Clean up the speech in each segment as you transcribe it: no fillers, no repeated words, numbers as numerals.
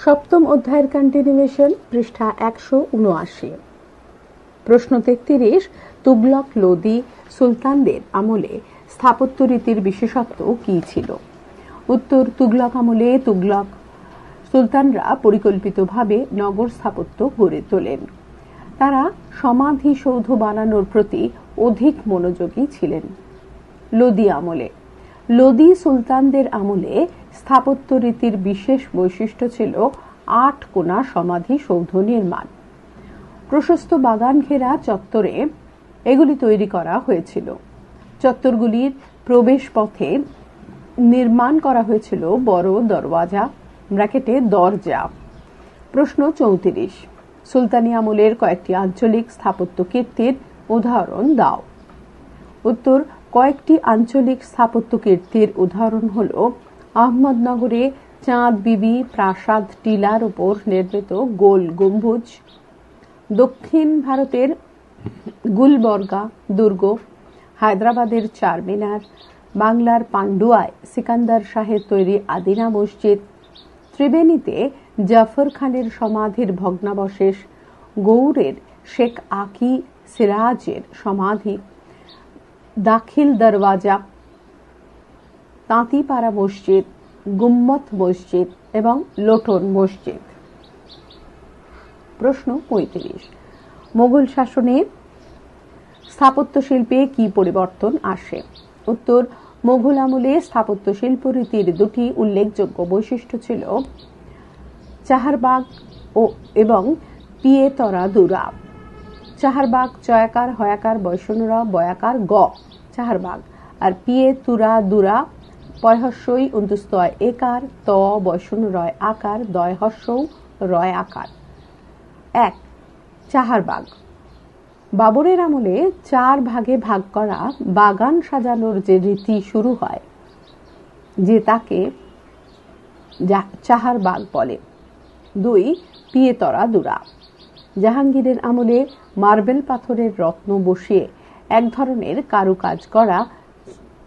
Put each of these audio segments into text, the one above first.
সপ্তম অধ্যায়ের কন্টিনিউয়েশন, পৃষ্ঠা 179। প্রশ্ন 33, তুগলক লোদি সুলতানদের আমলে স্থাপত্য রীতির বিশেষত্ব কী ছিল? উত্তর: তুগলক আমলে তুগলক সুলতানরা পরিকল্পিতভাবে নগর স্থাপত্য গড়ে তোলেন। তারা সমাধিসৌধ বানানোর প্রতি অধিক মনোযোগী ছিলেন। লোদি আমলে লোদি সুলতানদের আমলে স্থাপত্য রীতির বিশেষ বৈশিষ্ট্য ছিল 8 কোণা সমাধিসৌধ নির্মাণ। প্রশস্ত বাগান ঘেরা চত্বরে এগুলি তৈরি করা হয়েছিল। চত্বরগুলির প্রবেশ পথে নির্মাণ করা হয়েছিল বড় দরওয়াজা দরজা। প্রশ্ন 34, সুলতানি আমলের কয়েকটি আঞ্চলিক স্থাপত্য কীর্তির উদাহরণ দাও। উত্তর: কয়েকটি আঞ্চলিক স্থাপত্য কীর্তির উদাহরণ হল আহমদনগরে চাঁদ বিবি প্রাসাদ টিলার উপর নির্মিত গোল গম্বুজ, দক্ষিণ ভারতের গুলবর্গা দুর্গ, হায়দ্রাবাদের চারমিনার, বাংলার পান্ডুয়ায় সিকান্দার শাহের তৈরি আদিনা মসজিদ, ত্রিবেণীতে জাফর খানের সমাধির ভগ্নাবশেষ, গৌড়ের শেখ আকি সিরাজের সমাধি, দাখিল দরওয়াজা, তাঁতিপাড়া মসজিদ, গুম্মত মসজিদ এবং লোটন মসজিদ। প্রশ্ন 35, মোগল শাসনে স্থাপত্য শিল্পে কি পরিবর্তন আসে? উত্তর: মোগল আমলে স্থাপত্য শিল্প রীতির দুটি উল্লেখযোগ্য বৈশিষ্ট্য ছিল চাহারবাগ এবং পিয়েতরা দুরা। চাহারবাগ চয়াকার হয়াকার বৈষ্ণরা বয়াকার গ চাহারবাগ, আর পিয়েতুরা দুরা পয়হস্যই অন্তুস্তয় একার ত বৈষ্ণ রয় আকার দয় হস্যৌ রয় আকার। 1. চাহারবাগ বাবরের আমলে 4 ভাগে ভাগ করা বাগান সাজানোর যে রীতি শুরু হয়, যে তাকে চাহারবাগ বলে। 2. পিয়েতরা দুরা জাহাঙ্গীরের আমলে মার্বেল পাথরের রত্ন বসিয়ে এক ধরনের কারুকাজ করা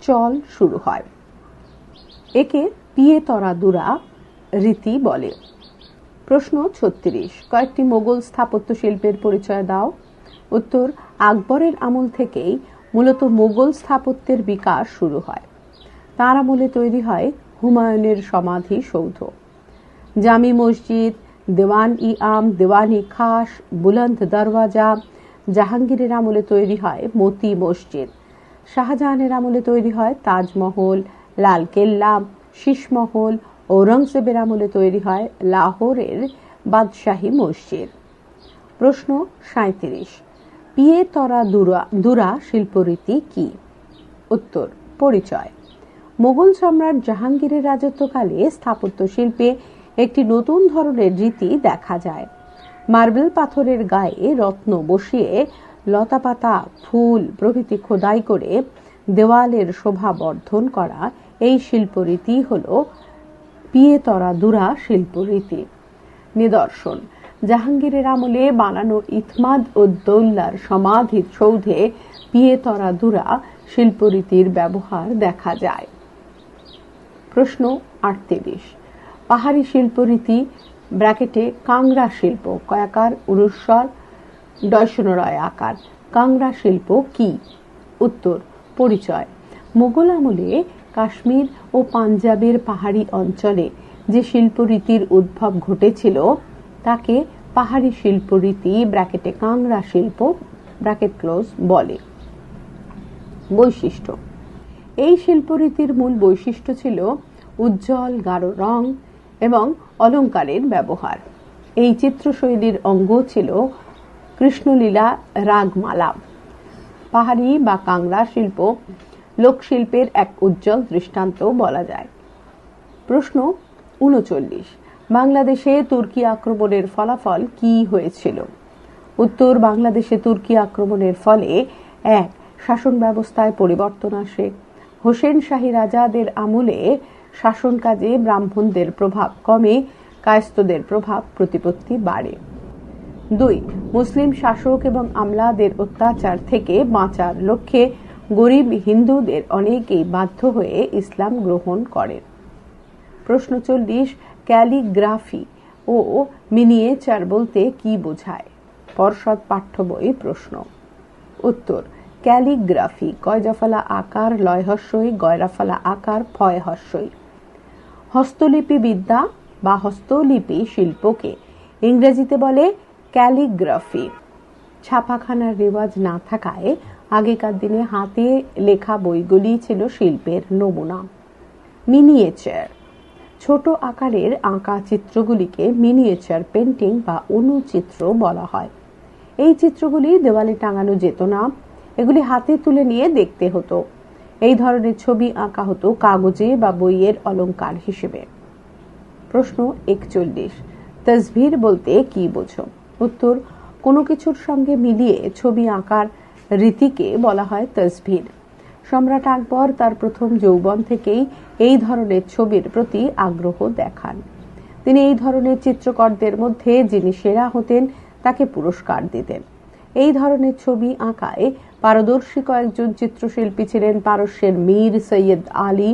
চল শুরু হয়, একে পিয়েতরা দুরা রীতি বলে। প্রশ্ন 36, কয়েকটি মোগল স্থাপত্য শিল্পের পরিচয় দাও। উত্তর: আকবরের আমল থেকেই মূলত মোগল স্থাপত্যের বিকাশ শুরু হয়। তার আমলে তৈরি হয় হুমায়ুনের সমাধি সৌধ, জামি মসজিদ, দেওয়ান-ই-আম, দেওয়ান-ই-খাস, বুলন্দ দরওয়াজা। জাহাঙ্গীরের আমলে তৈরি হয় মতি মসজিদ। শাহজাহানের আমলে তৈরি হয় তাজমহল, লালকেল্লা, শীষমহল। ঔরঙ্গজেবের আমলে তৈরি হয় লাহোরের বাদশাহী মসজিদ। প্রশ্ন 37, পিয়েতরা দুরা শিল্পরীতি কি? উত্তর: পরিচয়। মোগল সম্রাট জাহাঙ্গীরের রাজত্বকালে স্থাপত্য শিল্পে একটি নতুন ধরনের রীতি দেখা যায়। মার্বেল পাথরের গায়ে রত্ন বসিয়ে লতাপাতা, ফুল প্রভৃতি খোদাই করে দেওয়ালের শোভা বর্ধন করা এই শিল্পরীতি হল পিয়েতরা দুরা শিল্পরীতি। নিদর্শন: জাহাঙ্গীরের আমলে বানানো ইতমাদ-উদ-দৌলার সমাধি সৌধে পিয়েতরা দুরা শিল্পরীতির ব্যবহার দেখা যায়। প্রশ্ন 38, পাহাড়ি শিল্পরীতি কাংড়া শিল্প কয়াকার উরুস্বর ডয়সনরয় আকার কাংড়া শিল্প কি? উত্তর: পরিচয়। মোগল আমলে কাশ্মীর ও পাঞ্জাবের পাহাড়ি অঞ্চলে যে শিল্পরীতির উদ্ভব ঘটেছিল তাকে পাহাড়ি শিল্পরীতি কাংড়া শিল্প বলে। বৈশিষ্ট্য: এই শিল্পরীতির মূল বৈশিষ্ট্য ছিল উজ্জ্বল গাঢ় রং এবং অলঙ্কারের ব্যবহার। এই চিত্রশৈলীর অঙ্গ ছিল কৃষ্ণলীলা রাগমালা। পাহাড়ি বা কাংড়া শিল্প লোকশিল্পের এক উজ্জ্বল দৃষ্টান্ত বলা যায়। প্রশ্ন 39, বাংলাদেশে তুর্কি আক্রমণের ফলাফল কি হয়েছিল? উত্তর: বাংলাদেশে তুর্কি আক্রমণের ফলে 1. শাসন ব্যবস্থায় পরিবর্তন আসে। হোসেন শাহী রাজাদের আমলে শাসন কাজে ব্রাহ্মণদের প্রভাব কমে, কায়স্থদের প্রভাব প্রতিপত্তি বাড়ে। 2. মুসলিম শাসক এবং আমলাদের অত্যাচার থেকে বাঁচার লক্ষ্যে গরিব হিন্দুদের অনেকেই বাধ্য হয়ে ইসলাম গ্রহণ করেন। প্রশ্ন 40, ক্যালিগ্রাফি ও মিনিয়েচার বলতে কি বোঝায়? পর্ষদ পাঠ্য বই প্রশ্ন। উত্তর, ক্যালিগ্রাফি কয়জফলা আকার লয় হস্যই গয়রাফলা আকার ফয় হস্যই। হস্তলিপি বিদ্যা বা হস্তলিপি শিল্পকে ইংরেজিতে বলে ক্যালিগ্রাফি। ছাপাখানার রেওয়াজ না থাকায় আগেকার দিনে হাতে লেখা বইগুলি ছিল শিল্পের নমুনা। মিনিয়েচার, ছোট আকারের আঁকা চিত্রগুলিকে মিনিয়েচার পেন্টিং বা অনুচিত্র বলা হয়। এই চিত্রগুলি দেওয়ালে টাঙানো যেত না, এগুলি হাতে তুলে নিয়ে দেখতে হতো। এই ধরনের ছবি আঁকা হতো কাগজে বা বইয়ের অলংকার হিসেবে। প্রশ্ন 41, তসভির বলতে কি বোঝো? উত্তর, কোনো কিছুর সঙ্গে মিলিয়ে ছবি আঁকার রীতিকে বলা হয় তসভির। সম্রাট আকবর তার প্রথম যৌবন থেকেই এই ধরনের ছবির প্রতি আগ্রহ দেখান। তিনি এই ধরনের চিত্রকরদের মধ্যে যিনি সেরা হতেন তাকে পুরস্কার দিতেন। এই ধরনের ছবি আঁকায় পারদর্শী কয়েকজন চিত্রশিল্পী ছিলেন পারস্যের মীর সৈয়দ আলী,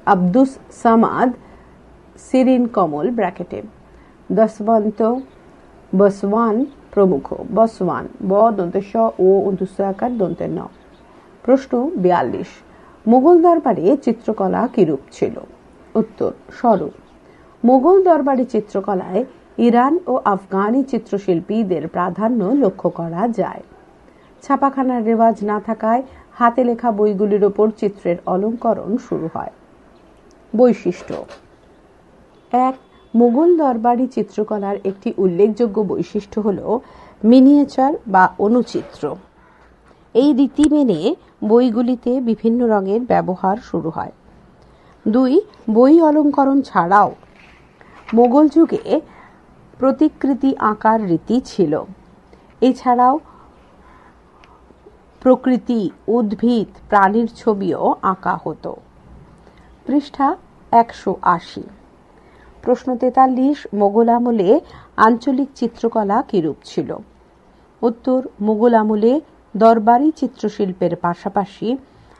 আব্দুস সামাদ, সিরিন কমল ব্র্যাকেটে, দশবন্ত বসওয়ান প্রমুখ। বসওয়ান ব দন্তস্ব ও অন্তস্বয়াকার দন্তের ন। প্রশ্ন 42, মোগল দরবারে চিত্রকলা কিরূপ ছিল? উত্তর, স্বরূপ। মোগল দরবারে চিত্রকলায় ইরান ও আফগানি চিত্রশিল্পীদের প্রাধান্য লক্ষ্য করা যায়। ছাপাখানার রেওয়াজ না থাকায় হাতে লেখা বইগুলির ওপর চিত্রের অলঙ্করণ শুরু হয়। বৈশিষ্ট্য 1, মোগল দরবারি চিত্রকলার একটি উল্লেখযোগ্য বৈশিষ্ট্য হল মিনিয়েচার বা অনুচিত্র। এই রীতি মেনে বইগুলিতে বিভিন্ন রঙের ব্যবহার শুরু হয়। 2, বই অলঙ্করণ ছাড়াও মোগল যুগে প্রতিকৃতি আঁকার রীতি ছিল। এছাড়াও প্রকৃতি, উদ্ভিদ, প্রাণীর ছবিও আঁকা হতো। পৃষ্ঠা 180। প্রশ্ন 43, মোগল আমলে আঞ্চলিক চিত্রকলা কিরূপ ছিল? উত্তর, মোগল আমলে দরবারি চিত্রশিল্পের পাশাপাশি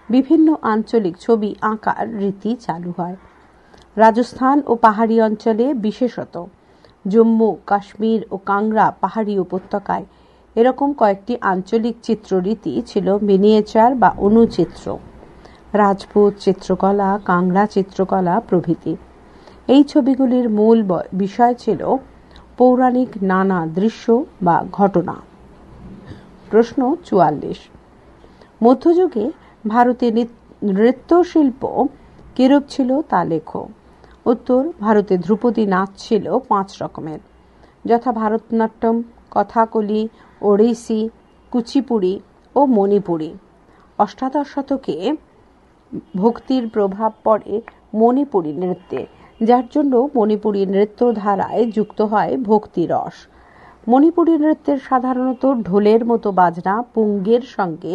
বিভিন্ন আঞ্চলিক ছবি আঁকার রীতি চালু হয়। রাজস্থান ও পাহাড়ি অঞ্চলে, বিশেষত জম্মু, কাশ্মীর ও কাংড়া পাহাড়ি উপত্যকায় এরকম কয়েকটি আঞ্চলিক চিত্ররীতি ছিল মিনিয়েচার বা অনুচিত্র, রাজপুত চিত্রকলা, কাংড়া চিত্রকলা প্রভৃতি। এই ছবিগুলির মূল বিষয় ছিল পৌরাণিক নানা দৃশ্য বা ঘটনা। প্রশ্ন 44, মধ্যযুগে ভারতে নৃত্যশিল্প কিরূপ ছিল তা লেখো। উত্তর, ভারতে ধ্রুপদী নাচ ছিল 5 রকমের, যথা ভারতনাট্যম, কথাকলি, ওড়িশি, কুচিপুড়ি ও মণিপুরি। অষ্টাদশ শতকে ভক্তির প্রভাব পড়ে মণিপুরী নৃত্যে, যার জন্য মণিপুরী নৃত্য ধারায় যুক্ত হয় ভক্তি রস। মণিপুরী নৃত্যের সাধারণত ঢোলের মতো বাজনা পুঙ্গের সঙ্গে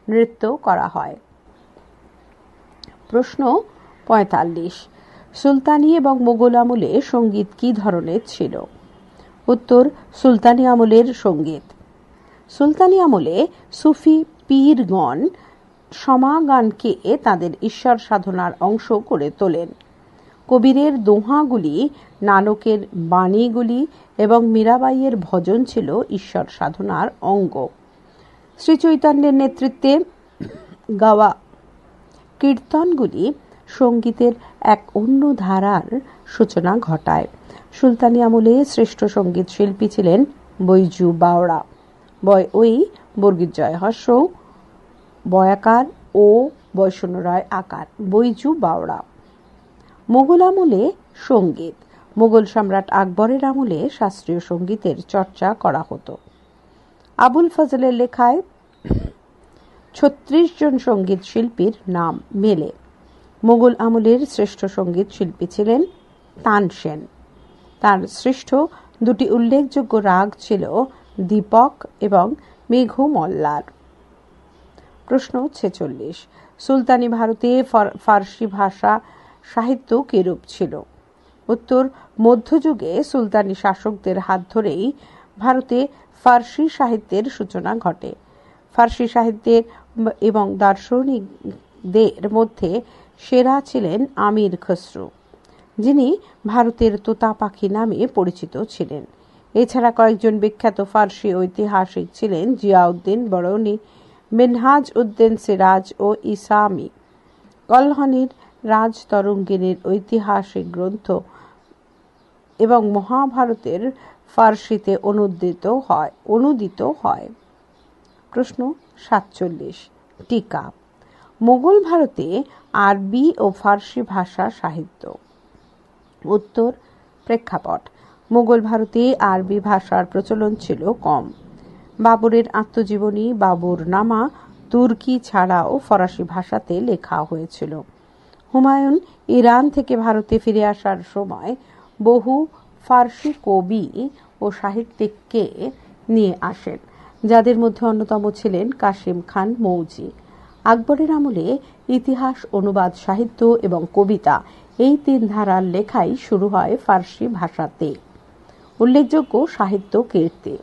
নৃত্য করা হয়। প্রশ্ন 45, সুলতানি এবং মোগল আমলে সঙ্গীত কি ধরনের ছিল? উত্তর, সুলতানি আমলের সঙ্গীত। সুলতানি আমলে সুফি পীরগণ সমাগানকে তাদের ঈশ্বর সাধনার অংশ করে তোলেন। কবিরের দোহাগুলি, নানকের বাণীগুলি এবং মীরাবাইয়ের ভজন ছিল ঈশ্বর সাধনার অঙ্গ। শ্রীচৈতন্যের নেতৃত্বে গাওয়া কীর্তনগুলি সঙ্গীতের এক অন্য ধারার সূচনা ঘটায়। সুলতানি আমলে শ্রেষ্ঠ সঙ্গীত শিল্পী ছিলেন বৈজু বাওড়া, বয় ওই বর্গীর জয় হস্য বয়াকার ও বৈষ্ণ রায় আকার, বৈজু বাওড়া। মোগল আমলে সঙ্গীত, মোগল সম্রাট আকবরের আমলে শাস্ত্রীয় সঙ্গীতের চর্চা করা হতো। আবুল ফজলের লেখায় 36 জন সঙ্গীত শিল্পীর নাম মেলে। মোগল আমলের শ্রেষ্ঠ সঙ্গীত শিল্পী ছিলেন তানসেন। তার সৃষ্ট 2টি উল্লেখযোগ্য রাগ ছিল দীপক এবং মেঘু মল্লার। প্রশ্ন 46, সুলতানি ভারতে ফার্সি ভাষা সাহিত্য কিরূপ ছিল? উত্তর, মধ্যযুগে সুলতানি শাসকদের হাত ধরেই ভারতে ফার্সি সাহিত্যের সূচনা ঘটে। ফার্সি সাহিত্যের এবং দার্শনিকদের মধ্যে সেরা ছিলেন আমির খসরু। যিনি ভারতের তোতা পাখি নামে পরিচিত ছিলেন। এছাড়া কয়েকজন বিখ্যাত ফার্সি ঐতিহাসিক ছিলেন জিয়াউদ্দিন বরৌনি, মিনহাজ উদ্দিন সিরাজ ও ইসামি। কল্হানির রাজতরঙ্গিনীর ঐতিহাসিক গ্রন্থ এবং মহাভারতের ফার্সিতে অনুদিত হয়। প্রশ্ন 47। টিকা। মোগল ভারতে আরবি ও ফার্সি ভাষা সাহিত্য। উত্তর। প্রেক্ষাপট। মোগল ভারতে আরবি ভাষার প্রচলন ছিল কম। বাবরের আত্মজীবনী বাবরনামা তুর্কি ছাড়াও ফরাসি ভাষাতে লেখা হয়েছিল। হুমায়ুন ইরান থেকে ভারতে ফিরে আসার সময় বহু ফার্সি কবি ও সাহিত্যিককে নিয়ে আসেন, যাদের মধ্যে অন্যতম ছিলেন কাসিম খান মৌজি। আকবরের আমলে ইতিহাস, অনুবাদ, সাহিত্য এবং কবিতা এই তিন ধারার লেখাই শুরু হয় ফার্সি ভাষাতে। উল্লেখযোগ্য সাহিত্য কীর্তি।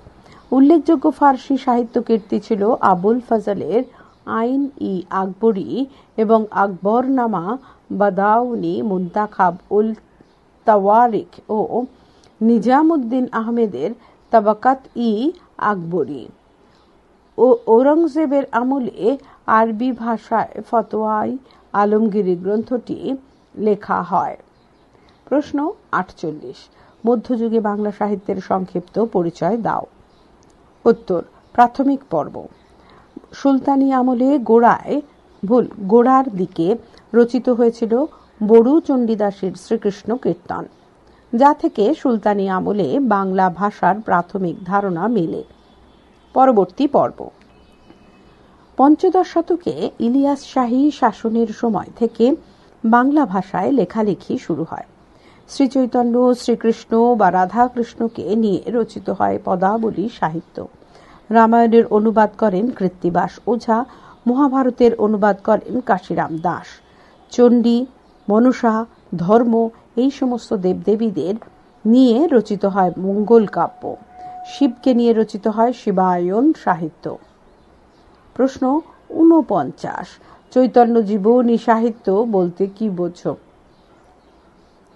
উল্লেখযোগ্য ফার্সি সাহিত্য কীর্তি ছিল আবুল ফজলের আইন-ই আকবরী এবং আকবরনামা, বাদাউনি মুন্তাখাব উল তাওয়ারিখ ও নিজামুদ্দিন আহমেদের তাবাকাত-ই আকবরী। ও ঔরঙ্গজেবের আমলে আরবি ভাষায় ফতোয়ায়ে আলমগীরি গ্রন্থটি লেখা হয়। প্রশ্ন 48। মধ্যযুগে বাংলা সাহিত্যের সংক্ষিপ্ত পরিচয় দাও। উত্তর। প্রাথমিক পর্ব। সুলতানি আমলে গোড়ার দিকে রচিত হয়েছিল বড়ু চণ্ডীদাসের শ্রীকৃষ্ণ কীর্তন, যা থেকে সুলতানি আমলে বাংলা ভাষার প্রাথমিক ধারণা মেলে। পরবর্তী পর্ব। পঞ্চদশ শতকে ইলিয়াস শাহী শাসনের সময় থেকে বাংলা ভাষায় লেখালেখি শুরু হয়। শ্রীচৈতন্য, শ্রীকৃষ্ণ বা রাধাকৃষ্ণকে নিয়ে রচিত হয় পদাবলী সাহিত্য। রামায়ণের অনুবাদ করেন কৃত্তিবাস ওঝা, মহাভারতের অনুবাদ করেন কাশিরাম দাস। চণ্ডী, মনসা, ধর্ম এই সমস্ত দেবদেবীদের নিয়ে রচিত হয় মঙ্গল কাব্য। শিবকে নিয়ে রচিত হয় শিবায়ন সাহিত্য। প্রশ্ন 49। চৈতন্য জীবনী সাহিত্য বলতে কি বোঝো?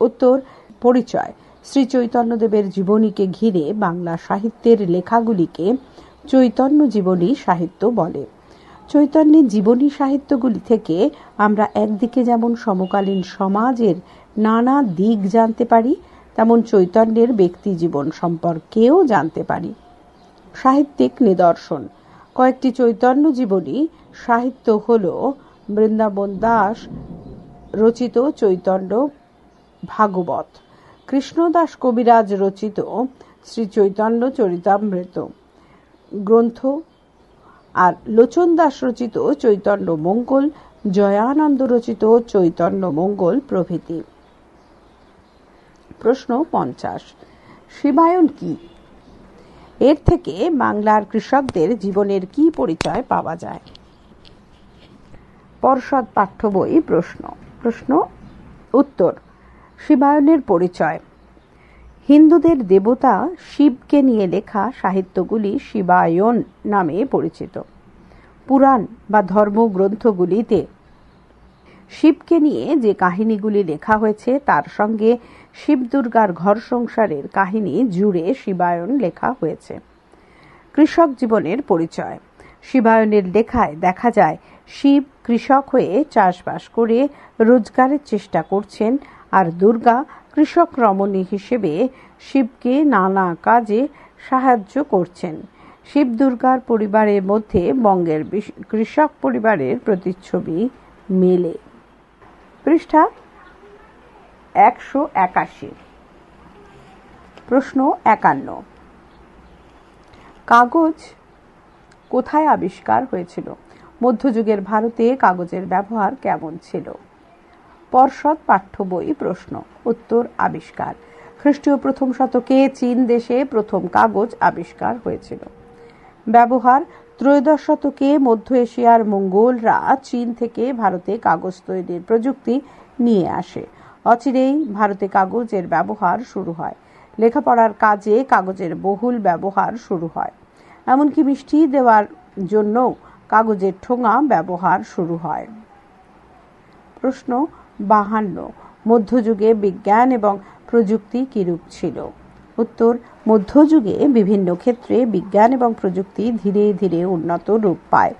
উত্তর। পরিচয়। শ্রী চৈতন্যদেবের জীবনীকে ঘিরে বাংলা সাহিত্যের লেখাগুলিকে চৈতন্য জীবনী সাহিত্য বলে। চৈতন্যের জীবনী সাহিত্যগুলি থেকে আমরা একদিকে যেমন সমকালীন সমাজের নানা দিক জানতে পারি, তেমন চৈতন্যের ব্যক্তি জীবন সম্পর্কেও জানতে পারি। সাহিত্যিক নিদর্শন। কয়েকটি চৈতন্য জীবনী সাহিত্য হল বৃন্দাবন দাস রচিত চৈতন্য ভাগবত, কৃষ্ণদাস কবিরাজ রচিত শ্রী চৈতন্য চরিতামৃত গ্রন্থ, আর লোচন দাস রচিত চৈতন্য মঙ্গল, জয়ানন্দ রচিত চৈতন্য মঙ্গল প্রভৃতি। প্রশ্ন 50। শিবায়ন কি? এর থেকে বাংলার কৃষকদের জীবনের কি পরিচয় পাওয়া যায়? পর্ষদ পাঠ্য বই প্রশ্ন। উত্তর। শিবায়নের পরিচয়। হিন্দুদের দেবতা শিবকে নিয়ে লেখা সাহিত্যগুলি শিবায়ন নামে পরিচিত। পুরাণ বা ধর্মগ্রন্থগুলিতে শিবকে নিয়ে যে কাহিনীগুলি লেখা হয়েছে তার সঙ্গে শিব দুর্গার ঘর সংসারের কাহিনী জুড়ে শিবায়ন লেখা হয়েছে। কৃষক জীবনের পরিচয়। শিবায়নের লেখায় দেখা যায় শিব কৃষক হয়ে চাষবাস করে রোজগারের চেষ্টা করছেন, আর দুর্গা কৃষক রমণী হিসেবে শিবকে নানা কাজে সাহায্য করছেন। শিব দুর্গার পরিবারের মধ্যে বঙ্গের কৃষক পরিবারের প্রতিচ্ছবি মেলে। পৃষ্ঠা 181। প্রশ্ন 51। কাগজ কোথায় আবিষ্কার হয়েছিল? মধ্যযুগের ভারতে কাগজের ব্যবহার কেমন ছিল? পর্ষদ পাঠ্য বই প্রশ্ন। উত্তর। আবিষ্কার। খ্রিস্টীয় প্রথম শতকে চীন দেশে প্রথম কাগজ আবিষ্কার হয়েছিল। ব্যবহার। ত্রয়োদশ শতকে মধ্য এশিয়ার মঙ্গোলরা চীন থেকে ভারতে কাগজ তৈরির প্রযুক্তি নিয়ে আসে। অচিরেই ভারতে কাগজের ব্যবহার শুরু হয়। লেখাপড়ার কাজে কাগজের বহুল ব্যবহার শুরু হয়। এমনকি মিষ্টি দেওয়ার জন্য কাগজের ঠোঙা ব্যবহার শুরু হয়। প্রশ্ন 52। মধ্যযুগে বিজ্ঞান এবং প্রযুক্তি কিরূপ ছিল? উত্তর, মধ্যযুগে বিভিন্ন ক্ষেত্রে বিজ্ঞান এবং প্রযুক্তি ধীরে ধীরে উন্নত রূপ পায়।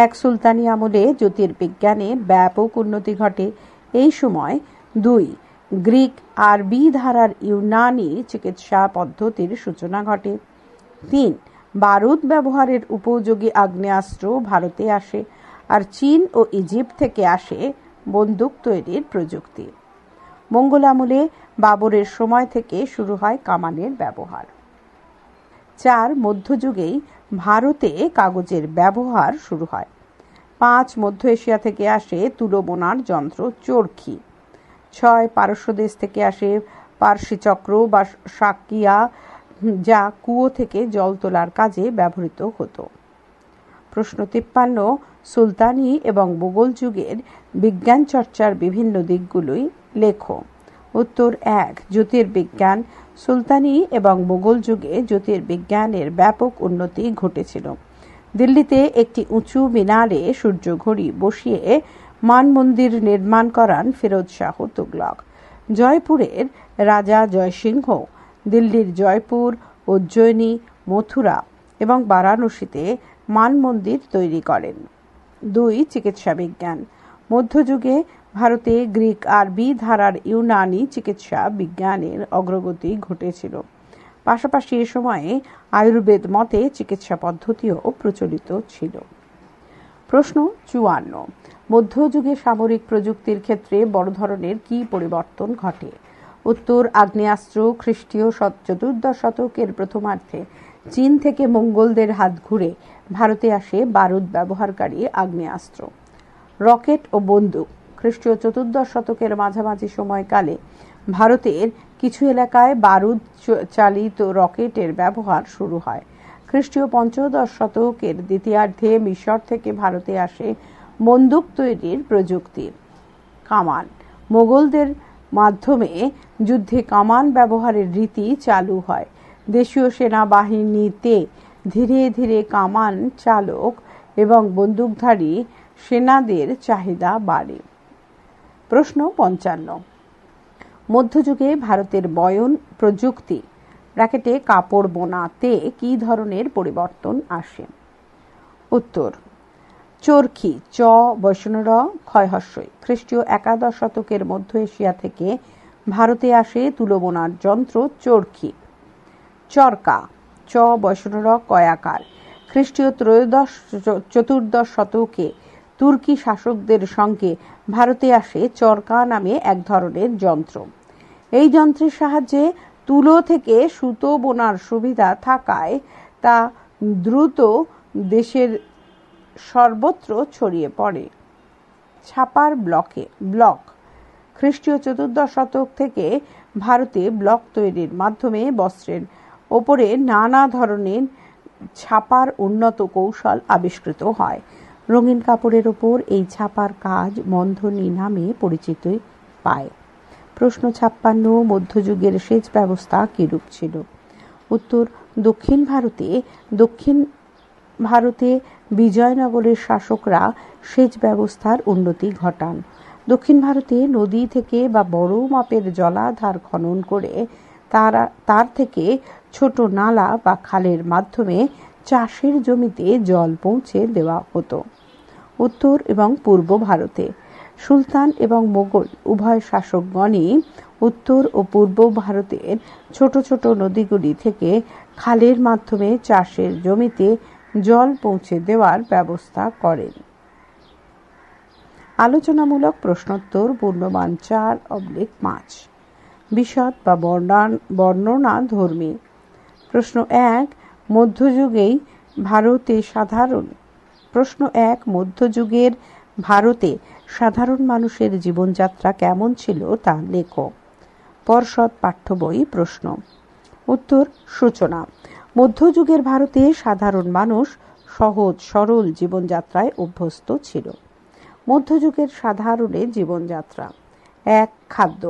এক সুলতানি আমলে জ্যোতির্বিজ্ঞানে ব্যাপক উন্নতি ঘটে। এই সময় 2 গ্রিক আরবি ধারার ইউনানি চিকিৎসা পদ্ধতির সূচনা ঘটে। 3 বারুদ ব্যবহারের উপযোগী আগ্নেয়াস্ত্র ভারতে আসে। আর চীন ও ইজিপ্ট থেকে আসে বন্দুক তৈরির প্রযুক্তি। মঙ্গল আমলে বাবরের সময় থেকে শুরু হয় কামানের ব্যবহার। 4 মধ্যযুগেই ভারতে কাগজের ব্যবহার শুরু হয়। 5 মধ্য এশিয়া থেকে আসে তুলো বোনার যন্ত্র চরখি। 6 পারস্য দেশ থেকে আসে পার্সি চক্র বা সাকিয়া, যা কুয়ো থেকে জল তোলার কাজে ব্যবহৃত হতো। প্রশ্ন 53 সুলতানি এবং মোগল যুগের বিজ্ঞান চর্চার বিভিন্ন দিকগুলোই লেখো। উত্তর 1 জ্যোতির্বিজ্ঞান। সুলতানি এবং মোগল যুগে জ্যোতির্বিজ্ঞানের ব্যাপক উন্নতি ঘটেছিল। দিল্লিতে একটি উঁচু মিনারে সূর্যঘড়ি বসিয়ে মানমন্দির নির্মাণ করান ফিরোজ শাহ তুগলক। জয়পুরের রাজা জয়সিংহ দিল্লির জয়পুর, উজ্জয়িনী, মথুরা এবং বারাণসীতে মানমন্দির তৈরি করেন। 2 চিকিৎসা বিজ্ঞান। মধ্যযুগে ভারতে গ্রিক আরবি ধারার ইউনানি চিকিৎসা বিজ্ঞানের অগ্রগতি ঘটেছিল। পাশাপাশি এ সময়ে আয়ুর্বেদ মতে চিকিৎসা পদ্ধতিও প্রচলিত ছিল। প্রশ্ন 54 মধ্যযুগে সামরিক প্রযুক্তির ক্ষেত্রে বড় ধরনের কি পরিবর্তন ঘটে? উত্তর আগ্নেয়াস্ত্র। খ্রিস্টীয় 14 শতকের প্রথমার্ধে চীন থেকে মঙ্গোলদের হাত ঘুরে ভারতে আসে বারুদ ব্যবহারকারী আগ্নেয়াস্ত্র। রকেট ও বন্দুক। খ্রিস্টীয় 14 শতকের মাঝামাঝি সময়কালে ভারতের কিছু এলাকায় বারুদ চালিত রকেটের ব্যবহার শুরু হয়। খ্রিস্টীয় 15 শতকের দ্বিতীয়ার্ধে মিশর থেকে ভারতে আসে বন্দুক তৈরির প্রযুক্তি। কামান। মোগলদের মাধ্যমে যুদ্ধে কামান ব্যবহারের রীতি চালু হয়। দেশীয় সেনাবাহিনীতে ধীরে ধীরে কামান চালক এবং বন্দুকধারী সেনাদের চাহিদা বাড়ে। প্রশ্ন 55 মধ্যযুগে ভারতের বয়ন প্রযুক্তি ব্র্যাকেটে কাপড় বোনাতে কি ধরনের পরিবর্তন আসে? উত্তর চরখি। চ বৈষ্ণর ক্ষয় হস্যই। খ্রিস্টীয় 11 শতকের মধ্য এশিয়া থেকে ভারতে আসে তুলো বোনার যন্ত্র চরখি। চরকা। চ বৈষ্ণর কয়াকার। খ্রিস্টীয় 14 শতকে তুর্কি শাসকদের সঙ্গে ভারতে আসে চরকা নামে এক ধরনের যন্ত্র। এই যন্ত্রের সাহায্যে তুলো থেকে সুতো বোনার সুবিধা থাকায় তা দ্রুত দেশের সর্বত্র ছড়িয়ে পড়ে। ছাপার ব্লক। খ্রিস্টীয় 14 শতক থেকে ভারতে ব্লক তৈরির মাধ্যমে বস্ত্রের ওপরে নানা ধরনের ছাপার উন্নত কৌশল আবিষ্কৃত হয়। রঙিন কাপড়ের ওপর এই ছাপার কাজ মন্ধনী নামে পরিচিত পায়। প্রশ্ন 56 মধ্যযুগের সেচ ব্যবস্থা কিরূপ ছিল? উত্তর দক্ষিণ ভারতে বিজয়নগরের শাসকরা সেচ ব্যবস্থার উন্নতি ঘটান। দক্ষিণ ভারতে নদী থেকে বা বড় মাপের জলাধার খনন করে তার থেকে ছোট নালা বা খালের মাধ্যমে চাষের জমিতে জল পৌঁছে দেওয়া হতো। উত্তর এবং পূর্ব ভারতে সুলতান এবং মোগল উভয় শাসকগণই উত্তর ও পূর্ব ভারতের ছোট ছোট নদীগুলি থেকে খালের মাধ্যমে চাষের জমিতে জল পৌঁছে দেওয়ার ব্যবস্থা করেন। আলোচনামূলক প্রশ্নোত্তর পূর্ণমান 4/5 বিশদ বা বর্ণনা ধর্মী। প্রশ্ন 1 মধ্যযুগেই ভারতে মধ্যযুগের ভারতে সাধারণ মানুষের জীবনযাত্রা কেমন ছিল তা লেখো। পর্ষদ পাঠ্য বই প্রশ্ন। উত্তর সূচনা। মধ্যযুগের ভারতে সাধারণ মানুষ সহজ সরল জীবনযাত্রায় অভ্যস্ত ছিল। মধ্যযুগের সাধারণের জীবনযাত্রা। 1 খাদ্য।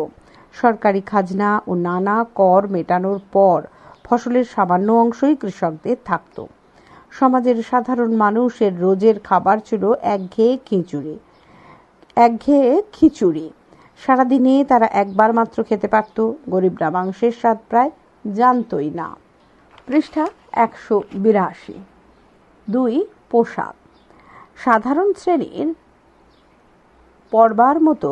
সরকারি খাজনা ও নানা কর মেটানোর পর ফসলের সামান্য অংশই কৃষকদের থাকত। সমাজের সাধারণ মানুষের রোজের খাবার ছিল একঘেয়ে খিচুড়ি। সারাদিনে তারা একবার মাত্র খেতে পারত। গরিবরা মাংসের স্বাদ প্রায় জানতই না। পৃষ্ঠা 182। 2. পোশাক। সাধারণ শ্রেণীর পরবার মতো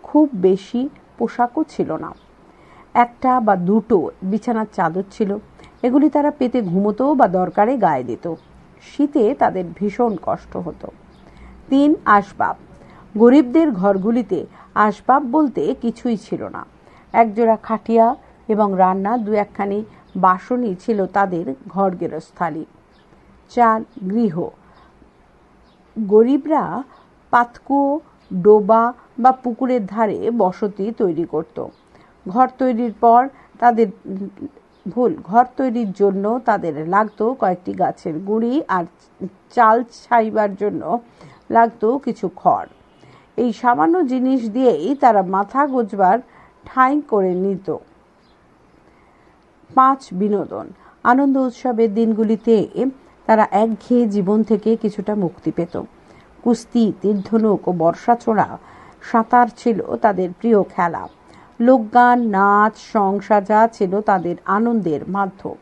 খুব বেশি পোশাকও ছিল না। একটা বা দুটো বিছানার চাদর ছিল, এগুলি তারা পেতে ঘুমোতো বা দরকারে গায়ে দিত। শীতে তাদের ভীষণ কষ্ট হতো। 3. আসবাব। গরিবদের ঘরগুলিতে আসবাব বলতে কিছুই ছিল না। একজোড়া খাটিয়া এবং রান্না দু একখানি বাসনই ছিল তাদের ঘরগেরস্থালি। 4. গৃহ। গরিবরা পাতকুয়ো, ডোবা বা পুকুরের ধারে বসতি তৈরি করত। ঘর তৈরির জন্য তাদের লাগতো কয়েকটি গাছের গুঁড়ি আর চাল ছাইবার জন্য লাগতো কিছু খড়। এই সামান্য জিনিস দিয়েই তারা মাথা গোঁজবার ঠাঁই করে নিত। 5. বিনোদন। আনন্দ উৎসবের দিনগুলিতে তারা একঘেয়ে জীবন থেকে কিছুটা মুক্তি পেত। কুস্তি, তীর্ধনুক ও বর্ষাছোড়া, সাঁতার ছিল তাদের প্রিয় খেলা। লোকগান, নাচ, সংসাজা ছিল তাদের আনন্দের মাধ্যম।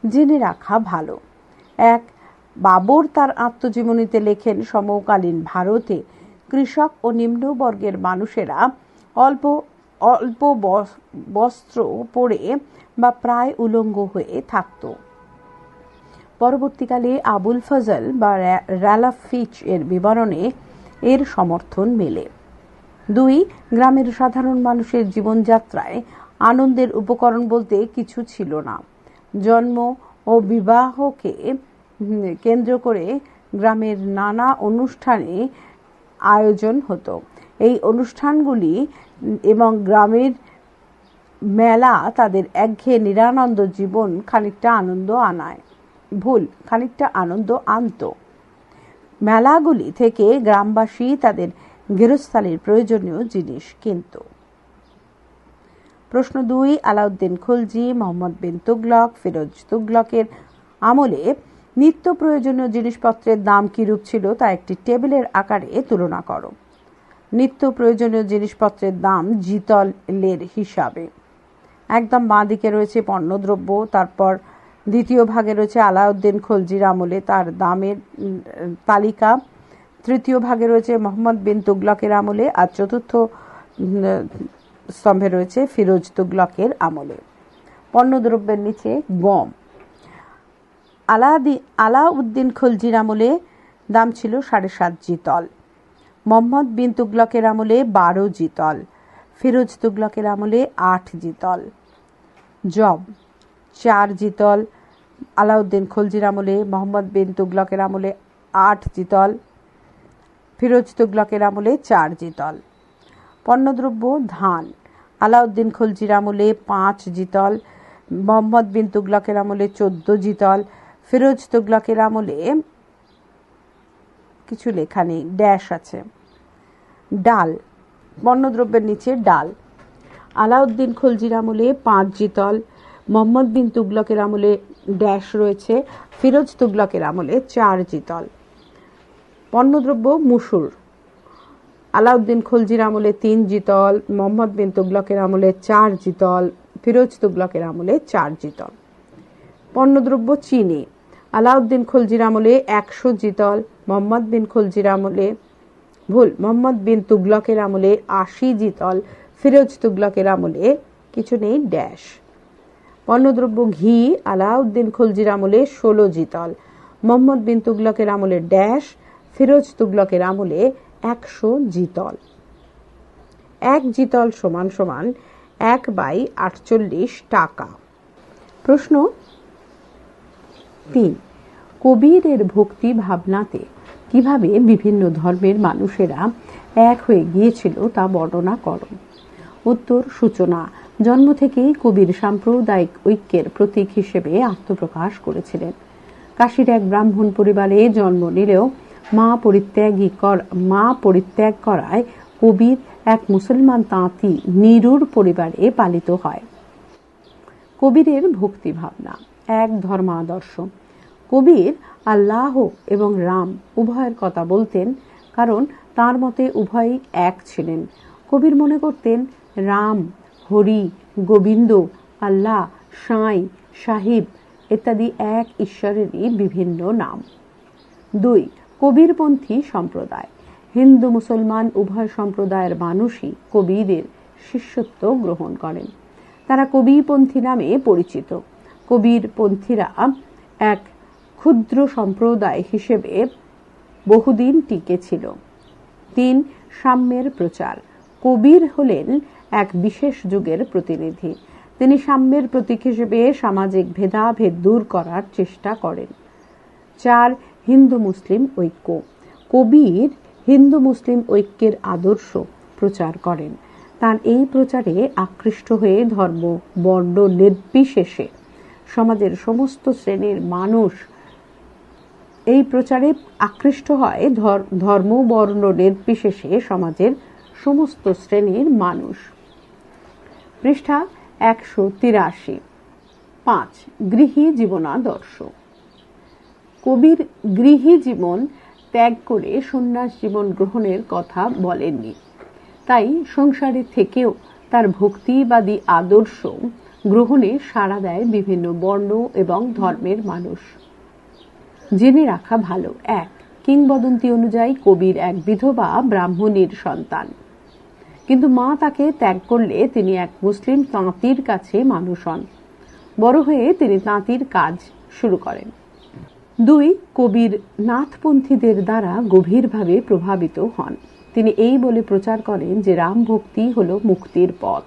জেনে রাখা ভালো। 1. বাবর তার আত্মজীবনীতে লেখেন, সমকালীন ভারতে কৃষক ও নিম্নবর্গের মানুষেরা অল্প অল্প বস্ত্র পরে বা প্রায় উলঙ্গ হয়ে থাকত। পরবর্তীকালে আবুল ফজল বা রালাফ ফিচ এর বিবরণে এর সমর্থন মেলে। 2. গ্রামের সাধারণ মানুষের জীবনযাত্রায় আনন্দের উপকরণ বলতে কিছু ছিল না। জন্ম ও বিবাহকে কেন্দ্র করে গ্রামের নানা অনুষ্ঠানে আয়োজন হতো। এই অনুষ্ঠানগুলি এবং গ্রামের মেলা তাদের একঘেয়ে নিরানন্দ জীবন খানিকটা আনন্দ আনত। মেলাগুলি থেকে গ্রামবাসী তাদের গেরস্থালির প্রয়োজনীয় জিনিস কিনত। প্রশ্ন 2. আলাউদ্দিন খলজি, মোহাম্মদ বিন তুগলক, ফিরোজ তুগলকের আমলে নিত্য প্রয়োজনীয় জিনিসপত্রের দাম কিরূপ ছিল তা একটি টেবিলের আকারে তুলনা করো। নিত্য প্রয়োজনীয় জিনিসপত্রের দাম জিতলের হিসাবে। একদম বাঁ দিকে রয়েছে পণ্যদ্রব্য, তারপর দ্বিতীয় ভাগে রয়েছে আলাউদ্দিন খলজির আমলে তার দামের তালিকা, তৃতীয় ভাগে রয়েছে মোহাম্মদ বিন তুগলকের আমলে, আর চতুর্থ স্তম্ভে রয়েছে ফিরোজ তুগলকের আমলে। পণ্যদ্রব্যের নিচে গম। আলাউদ্দিন খলজির আমলে দাম ছিল 7.5 জিতল, মোহাম্মদ বিন তুগলকের আমলে 12 জিতল, ফিরোজ তুগলকের আমলে 8 জিতল। জব 4 জিতল, আলাউদ্দিন খলজির আমলে, মোহাম্মদ বিন তুগলকের আমলে 8 জিতল, ফিরোজ তুগলকের আমলে 4 জিতল। পণ্যদ্রব্য ধান, আলাউদ্দিন খলজির আমলে 5 জিতল, মোহাম্মদ বিন তুগলকের আমলে 14 জিতল, ফিরোজ তুগলকের আমলে কিছু লেখা নেই, ড্যাশ আছে। ডাল, পণ্যদ্রব্যের নিচে ডাল, আলাউদ্দিন খলজির আমলে 5 জিতল, মোহাম্মদ বিন তুগলকের আমলে ড্যাশ রয়েছে, ফিরোজ তুগলকের আমলে 4 জিতল। পণ্যদ্রব্য মুসুর, আলাউদ্দিন খলজির আমলে 3 জিতল, মোহাম্মদ বিন তুগলকের আমলে 4 জিতল, ফিরোজ তুগলকের আমলে 4 জিতল। পণ্যদ্রব্য চিনি, আলাউদ্দিন খলজির আমলে 100 জিতল, মোহাম্মদ বিন তুগলকের আমলে 80 জিতল, ফিরোজ তুগলকের আমলে কিছু নেই, ড্যাশ। পণ্যদ্রব্য ঘি, আলাউদ্দিন খলজির আমলে 16 জিতল, মোহাম্মদ বিন তুগলকের আমলে ড্যাশ, ফিরোজ তুগলকের আমলে 100 জিতল। 1 জিতল সমান সমান 1/48 টাকা। প্রশ্ন 3. কবিরের ভক্তি ভাবনাতে কিভাবে বিভিন্ন ধর্মের মানুষেরা এক হয়ে গিয়েছিল তা বর্ণনা করো। উত্তর, সূচনা। জন্ম থেকেই কবির সাম্প্রদায়িক ঐক্যের প্রতীক হিসেবে আত্মপ্রকাশ করেছিলেন। কাশীর এক ব্রাহ্মণ পরিবারে জন্ম নিলেও মা পরিত্যাগ করায় কবির এক মুসলমান তাঁতি নিরুর পরিবারে পালিত হয়। কবিরের ভক্তি ভাবনা। 1. ধর্মাদর্শ। কবির আল্লাহ এবং রাম উভয়ের কথা বলতেন, কারণ তার মতে উভয়ই এক ছিলেন। কবির মনে করতেন রাম, হরি, গোবিন্দ, আল্লাহ, সাঁই, সাহিব ইত্যাদি এক ঈশ্বরেরই বিভিন্ন নাম। 2. কবিরপন্থী সম্প্রদায়। হিন্দু মুসলমান উভয় সম্প্রদায়ের মানুষই কবিরের শিষ্যত্ব গ্রহণ করেন। তারা কবিপন্থী নামে পরিচিত। কবিরপন্থীরা এক ক্ষুদ্র সম্প্রদায় হিসেবে বহুদিন টিকে ছিল। 3. সাম্যের প্রচার। কবির হলেন এক বিশেষ যুগের প্রতিনিধি। তিনি সাম্যের প্রতীক হিসেবে সামাজিক ভেদাভেদ দূর করার চেষ্টা করেন। 4. হিন্দু মুসলিম ঐক্য। কবির হিন্দু মুসলিম ঐক্যের আদর্শ প্রচার করেন। তার এই প্রচারে আকৃষ্ট হয়ে ধর্ম বর্ণ নির্বিশেষে সমাজের সমস্ত শ্রেণীর মানুষ এই প্রচারে আকৃষ্ট হয়। ধর্ম বর্ণ নির্বিশেষে সমাজের সমস্ত শ্রেণীর মানুষ। পৃষ্ঠা 183। 5. গৃহী জীবনাদর্শ। কবির গৃহী জীবন ত্যাগ করে সন্ন্যাস জীবন গ্রহণের কথা বলেননি। তাই সংসারে থেকেও তার ভক্তিবাদী আদর্শ গ্রহণে সাড়া দেয় বিভিন্ন বর্ণ এবং ধর্মের মানুষ। জেনে রাখা ভালো। 1. কিংবদন্তি অনুযায়ী কবির এক বিধবা ব্রাহ্মণীর সন্তান, কিন্তু মা তাকে ত্যাগ করলে তিনি এক মুসলিম তাঁতির কাছে মানুষ হন। বড় হয়ে তিনি তাঁতির কাজ শুরু করেন। 2. কবির নাথপন্থীদের দ্বারা গভীরভাবে প্রভাবিত হন। তিনি এই বলে প্রচার করেন যে রাম ভক্তি হল মুক্তির পথ।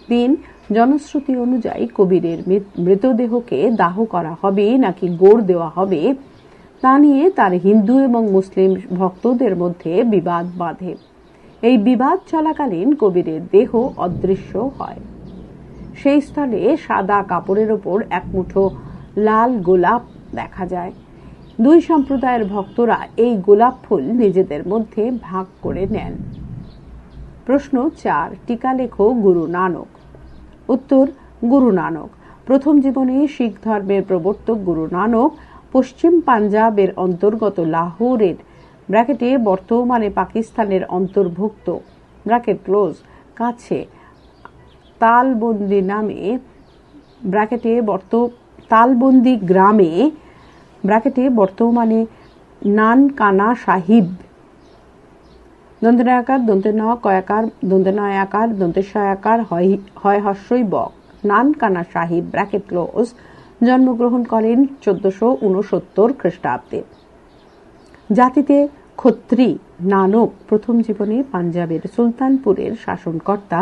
3. জনশ্রুতি অনুযায়ী কবিরের মৃতদেহকে দাহ করা হবে নাকি গোড় দেওয়া হবে তা নিয়ে তার হিন্দু এবং মুসলিম ভক্তদের মধ্যে বিবাদ বাধে। এই বিবাদ চলাকালীন কবিরের দেহ অদৃশ্য হয়। সেই স্থলে সাদা কাপড়ের ওপর এক মুঠো লাল গোলাপ দেখা যায়। 2 সম্প্রদায়ের ভক্তরা এই গোলাপ ফুল নিজেদের মধ্যে ভাগ করে নেন। প্রশ্ন 4. টিকা লেখো গুরু নানক। উত্তর: গুরু নানক। প্রথম জীবনে শিখ ধর্মের প্রবর্তক গুরু নানক পশ্চিম পাঞ্জাবের অন্তর্গত লাহোরের ব্র্যাকেটে বর্তমানে পাকিস্তানের অন্তর্ভুক্ত ব্র্যাকেট ক্লোজ কাছে তালবন্দি নামে ব্র্যাকেটে তালবন্দি গ্রামে ব্র্যাকেটে বর্তমানে নানকানা সাহিব দন্তনায়াকার দন্তন কয়াকার দন্তনয়াকার দন্তেশয়াকার হয় হস্যই বক নানকানা সাহিব ব্র্যাকেট ক্লোজ জন্মগ্রহণ করেন 1469 খ্রিস্টাব্দে। জাতিতে ক্ষত্রি নানক প্রথম জীবনে পাঞ্জাবের সুলতানপুরের শাসনকর্তা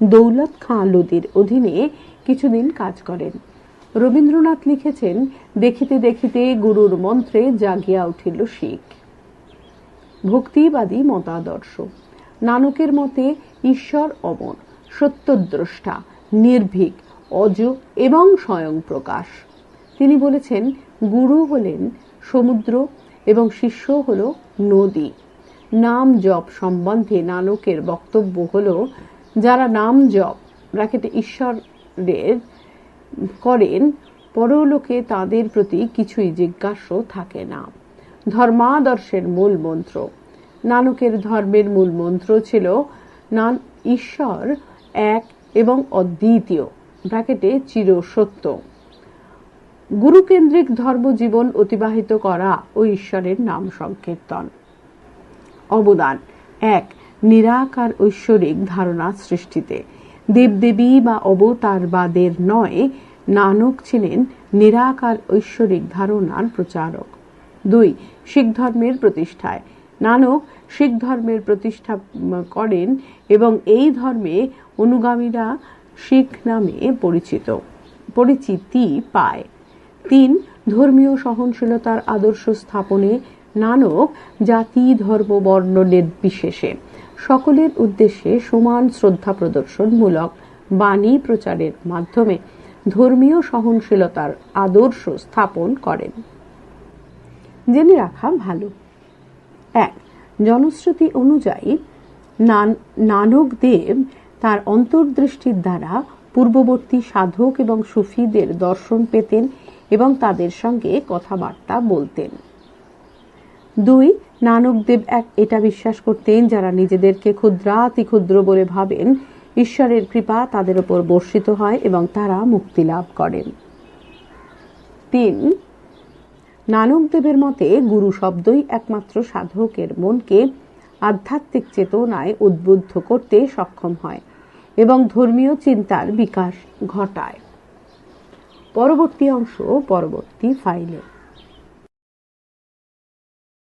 দৌলত খাঁ লোদির অধীনে কিছুদিন কাজ করেন। রবীন্দ্রনাথ লিখেছেন, দেখিতে দেখিতে গুরুর মন্ত্রে জাগিয়া উঠিল শিখ। ভক্তিবাদী মতাদর্শ। নানকের মতে ঈশ্বর অমর, সত্যদ্রষ্টা, নির্ভীক, অজ এবং স্বয়ং প্রকাশ। তিনি বলেছেন, গুরু হলেন সমুদ্র এবং শিষ্য হল নদী। নাম জপ সম্বন্ধে নানকের বক্তব্য হল, যারা নাম জপ ব্র্যাকেটে ঈশ্বরের করেন পরলোকে তাদের প্রতি কিছুই জিজ্ঞাস্য থাকে না। ধর্মাদর্শের মূল মন্ত্র। নানকের ধর্মের মূল মন্ত্র ছিল ঈশ্বর এক এবং অদ্বিতীয় ব্র্যাকেটে চির সত্য। গুরুকেন্দ্রিক ধর্মজীবন অতিবাহিত করা ও ঈশ্বরের নাম সংকীর্তন। অবদান। 1. নিরাকার ঐশ্বরিক ধারণা সৃষ্টিতে। দেবদেবী বা অবতারবাদের নয়, নানক ছিলেন নিরাকার ঐশ্বরিক ধারণার প্রচারক। 2. শিখ ধর্মের প্রতিষ্ঠায়। নানক শিখ ধর্মের প্রতিষ্ঠা করেন এবং এই ধর্মে অনুগামীরা শিখ নামে পরিচিতি পায়। 3. ধর্মীয় সহনশীলতার আদর্শ স্থাপনে নানক জাতি ধর্ম বর্ণ নির্বিশেষে সকলের উদ্দেশ্যে সমান শ্রদ্ধা প্রদর্শনমূলক বাণী প্রচারের মাধ্যমে ধর্মীয় সহনশীলতার আদর্শ স্থাপন করেন। জেনে রাখা ভালো। 1. জনশ্রুতি অনুযায়ী নানক দেব তার অন্তর্দৃষ্টির দ্বারা পূর্ববর্তী সাধক এবং সুফিদের দর্শন পেতেন এবং তাদের সঙ্গে কথাবার্তা বলতেন। 2. নানকদেব এটা বিশ্বাস করতেন, যারা নিজেদেরকে ক্ষুদ্রাতি ক্ষুদ্র বলে ভাবেন, ঈশ্বরের কৃপা তাদের উপর বর্ষিত হয় এবং তারা মুক্তি লাভ করেন। ৩. নানকদেবের মতে গুরু শব্দই একমাত্র সাধকের মনকে আধ্যাত্মিক চেতনায় উদ্বুদ্ধ করতে সক্ষম হয় এবং ধর্মীয় চিন্তার বিকাশ ঘটায়। পরবর্তী অংশ পরবর্তী ফাইলে।